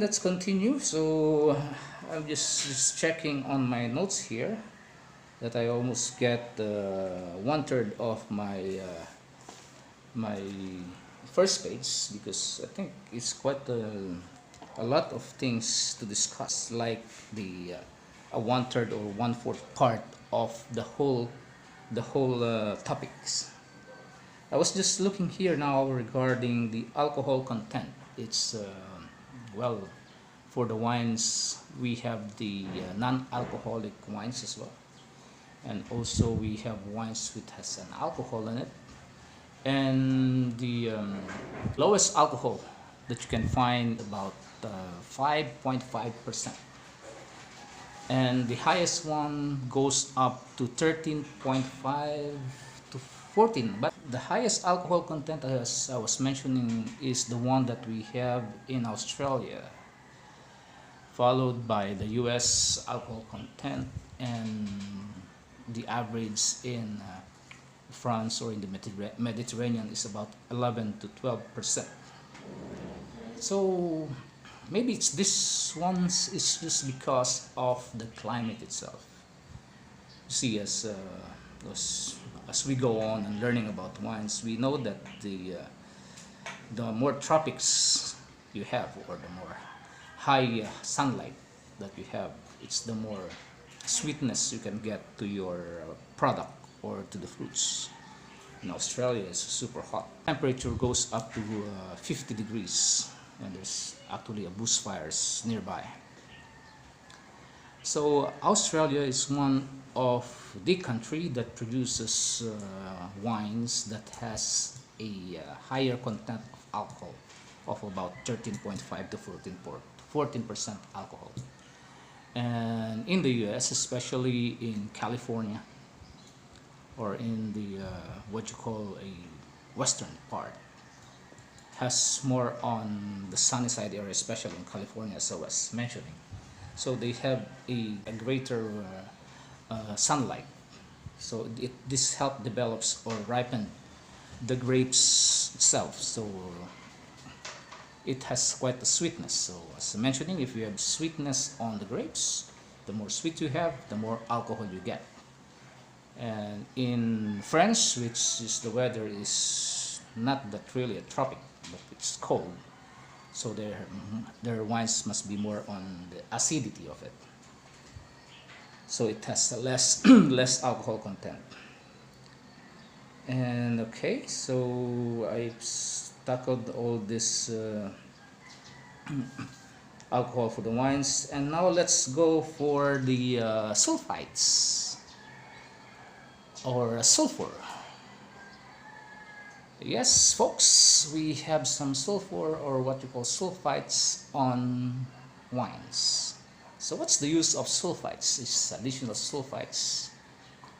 let's continue. So I'm just checking on my notes here that I almost get 1/3 of my first page, because I think it's quite a lot of things to discuss, like the a 1/3 or 1/4 part of the whole topics. I was just looking here now regarding the alcohol content. It's well, for the wines we have the non-alcoholic wines as well, and also we have wines which has an alcohol in it, and the lowest alcohol that you can find about 5.5%, and the highest one goes up to 13.5 to 14. But the highest alcohol content, as I was mentioning, is the one that we have in Australia, followed by the US alcohol content, and the average in France or in the Mediterranean is about 11 to 12%. So maybe it's this one's is just because of the climate itself. You see, as we go on and learning about wines, we know that the more tropics you have, or the more high sunlight that you have, it's the more sweetness you can get to your product or to the fruits. In Australia, it's super hot. Temperature goes up to 50 degrees, and there's actually a bushfires nearby. So Australia is one of the country that produces wines that has a higher content of alcohol of about 13.5 to 14% alcohol. And in the US, especially in California, or in the what you call a western part, has more on the sunny side area, especially in California, as I was mentioning. So they have a greater sunlight. So this help develops or ripen the grapes itself. So it has quite a sweetness. So as I'm mentioning, if you have sweetness on the grapes, the more sweet you have, the more alcohol you get. And in France, which is the weather is not that really a tropic, but it's cold, so their wines must be more on the acidity of it. So it has a less less alcohol content. And okay, so I've tackled all this alcohol for the wines, and now let's go for the sulfites or sulfur. Yes, folks, we have some sulfur, or what you call sulfites, on wines. So what's the use of sulfites? It's additional sulfites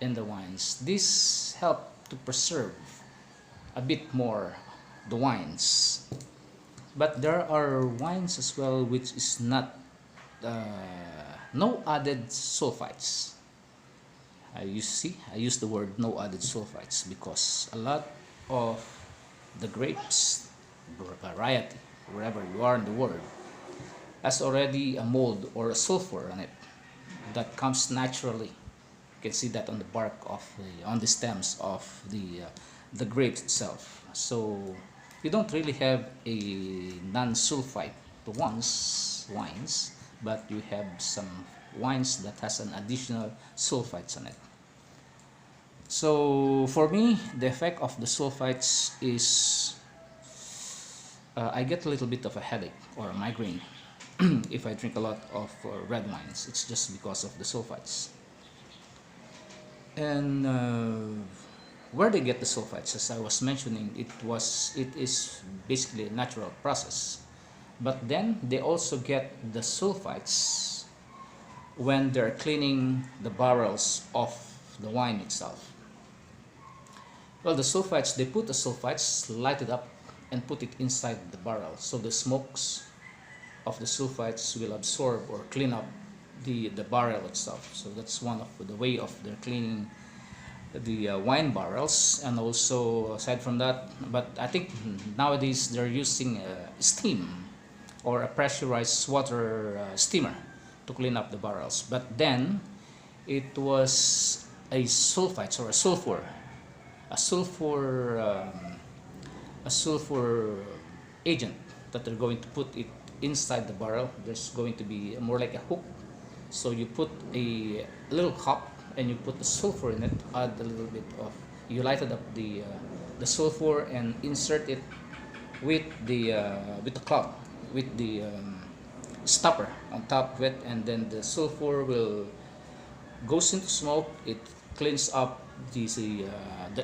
in the wines. These help to preserve a bit more the wines. But there are wines as well which is not no added sulfites. I use the word no added sulfites because a lot of the grapes variety, wherever you are in the world, has already a mold or a sulfur on it that comes naturally. You can see that on the bark of on the stems of the grapes itself. So you don't really have a non-sulfite wines, but you have some wines that has an additional sulfites on it. So for me, the effect of the sulfites is I get a little bit of a headache or a migraine if I drink a lot of red wines. It's just because of the sulfites. And where they get the sulfites, as I was mentioning, it is basically a natural process. But then they also get the sulfites when they're cleaning the barrels of the wine itself. Well, the sulfites, they put the sulfites, light it up, and put it inside the barrel. So the smokes of the sulfites will absorb or clean up the barrel itself. So that's one of the way of their cleaning the wine barrels. And also, aside from that, but I think nowadays they're using steam or a pressurized water steamer to clean up the barrels. But then it was a sulfites or a sulfur a sulfur agent that they're going to put it inside the barrel. There's going to be more like a hook, so you put a little cup and you put the sulfur in it, add a little bit of, you lighted up the sulfur and insert it with the club, with the stopper on top of it, and then the sulfur will goes into smoke. It cleans up the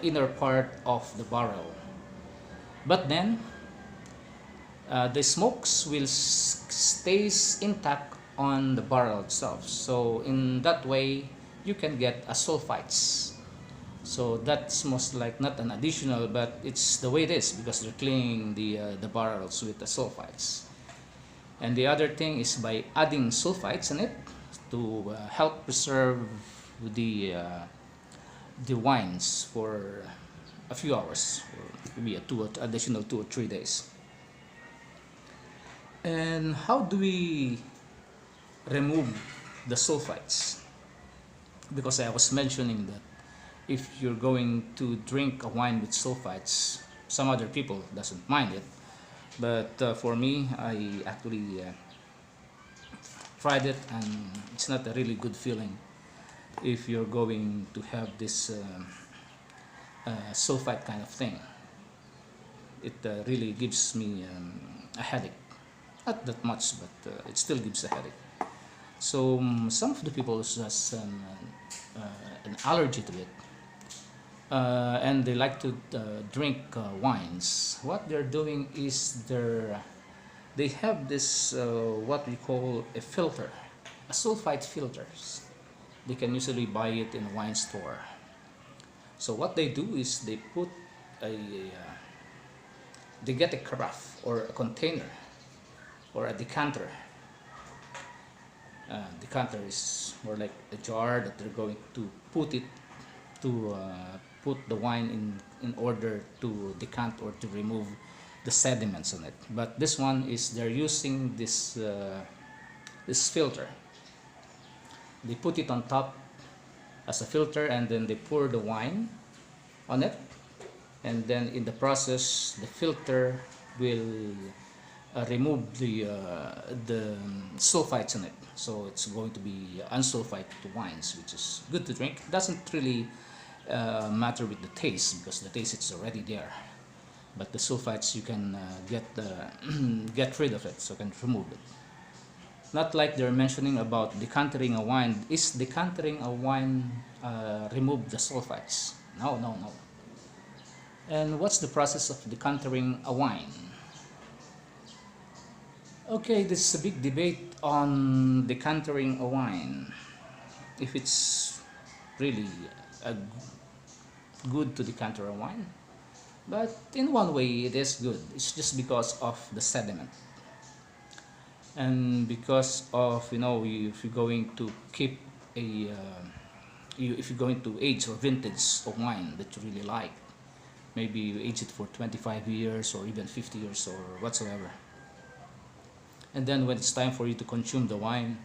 inner part of the barrel, but then the smokes will stays intact on the barrel itself. So in that way you can get a sulfites. So that's most like not an additional, but it's the way it is because they're cleaning the barrels with the sulfites. And the other thing is by adding sulfites in it to help preserve the wines for a few hours, or maybe additional 2 or 3 days. And how do we remove the sulfites? Because I was mentioning that if you're going to drink a wine with sulfites, some other people doesn't mind it, but for me, I actually tried it, and it's not a really good feeling if you're going to have this sulfite kind of thing. It really gives me a headache. Not that much, but it still gives a headache. So some of the people has an allergy to it, and they like to drink wines. What they're doing is they have this what we call a filter, a sulfite filters. They can usually buy it in a wine store. So what they do is they put they get a carafe or a container or a decanter. Decanter is more like a jar that they're going to put it to put the wine in order to decant or to remove the sediments on it. But this one is they're using this this filter. They put it on top as a filter, and then they pour the wine on it, and then in the process the filter will remove the sulfites in it, so it's going to be unsulfited wines, which is good to drink. It doesn't really matter with the taste, because the taste is already there, but the sulfites you can get rid of it, so you can remove it. Not like they're mentioning about decanting a wine. Is decanting a wine remove the sulfites? No, no, no. And what's the process of decanting a wine? Okay, this is a big debate on decanting a wine. If it's really good to decant a wine, but in one way it is good. It's just because of the sediment, and because of, you know, if you're going to keep a if you're going to age or vintage of wine that you really like, maybe you age it for 25 years or even 50 years or whatsoever, and then when it's time for you to consume the wine,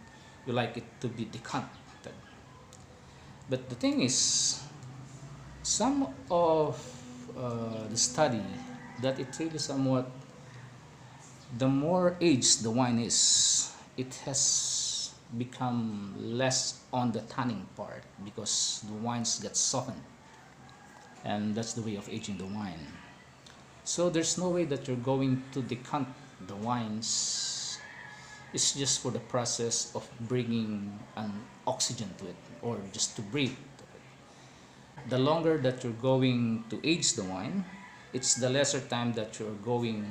you like it to be decanted. But the thing is, some of the study that it really somewhat, the more aged the wine is, it has become less on the tanning part, because the wines get softened, and that's the way of aging the wine. So there's no way that you're going to decant the wines. It's just for the process of bringing an oxygen to it, or just to breathe. The longer that you're going to age the wine, it's the lesser time that you're going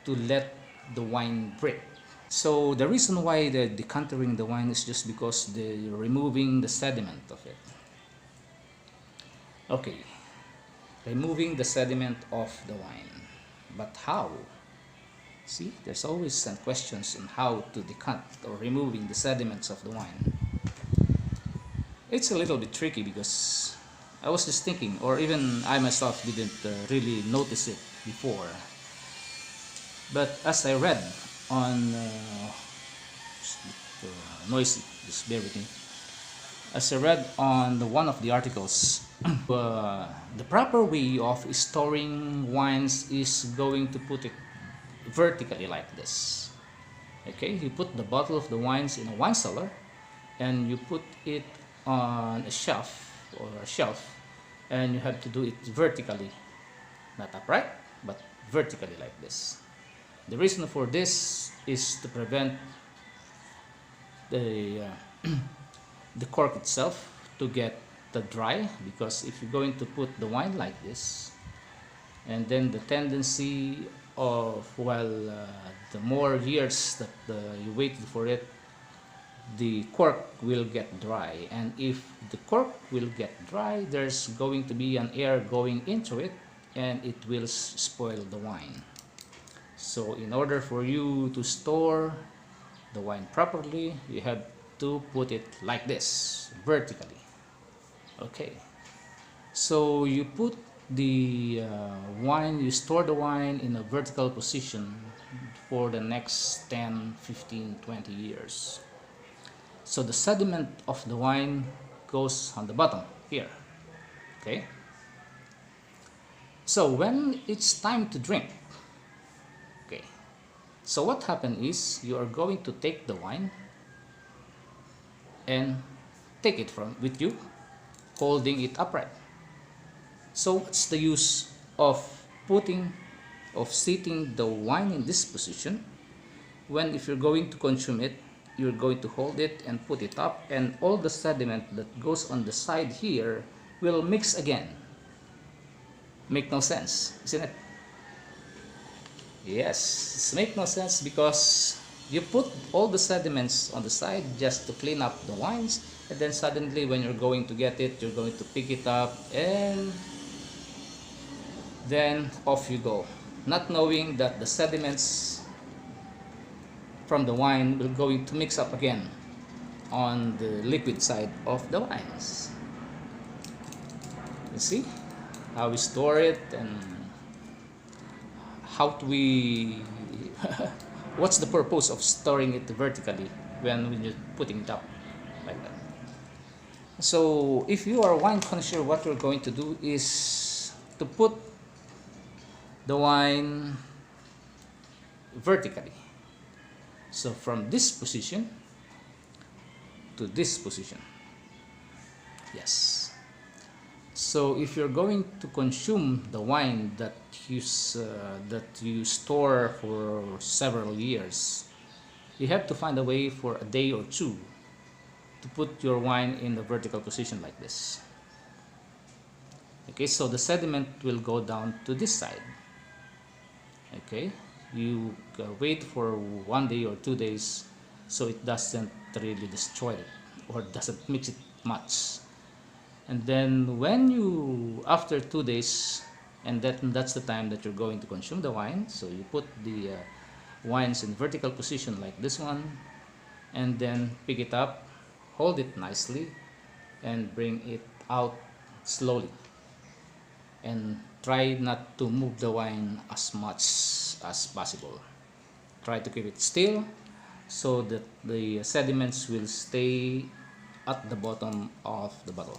to let the wine breathe. So the reason why they're decanting the wine is just because they're removing the sediment of it. Okay, removing the sediment of the wine. But how? See, there's always some questions on how to decant or removing the sediments of the wine. It's a little bit tricky, because I was just thinking, or even I myself didn't really notice it before. But as I read on noisy, just bear with me. As I read on one of the articles, the proper way of storing wines is going to put it vertically like this. Okay, you put the bottle of the wines in a wine cellar and you put it on a shelf, and you have to do it vertically, not upright, but vertically like this. The reason for this is to prevent the the cork itself to get dry, because if you're going to put the wine like this, and then the tendency of, the more years that you waited for it, the cork will get dry, and if the cork will get dry, there's going to be an air going into it and it will spoil the wine. So in order for you to store the wine properly, you have to put it like this, vertically. Okay, so you put the you store the wine in a vertical position for the next 10, 15, 20 years. So the sediment of the wine goes on the bottom here. Okay, so when it's time to drink, okay, so what happens is you are going to take the wine and take it with you, holding it upright. So what's the use of seating the wine in this position, when if you're going to consume it, you're going to hold it and put it up, and all the sediment that goes on the side here will mix again? Make no sense, isn't it? Yes, it makes no sense, because you put all the sediments on the side just to clean up the wines, and then suddenly when you're going to get it, you're going to pick it up and then off you go, not knowing that the sediments from the wine will going to mix up again on the liquid side of the wines. You see how we store it, and how do we what's the purpose of storing it vertically when you're putting it up like that? So if you are a wine connoisseur, what you're going to do is to put the wine vertically. So from this position to this position. Yes. So if you're going to consume the wine that you store for several years, you have to find a way for a day or two to put your wine in the vertical position like this. Okay, so the sediment will go down to this side. Okay, you wait for 1 day or 2 days so it doesn't really destroy it or doesn't mix it much. And then when you, after 2 days, and that's the time that you're going to consume the wine, so you put the wines in vertical position like this one, and then pick it up, hold it nicely, and bring it out slowly, and try not to move the wine as much as possible. Try to keep it still so that the sediments will stay at the bottom of the bottle.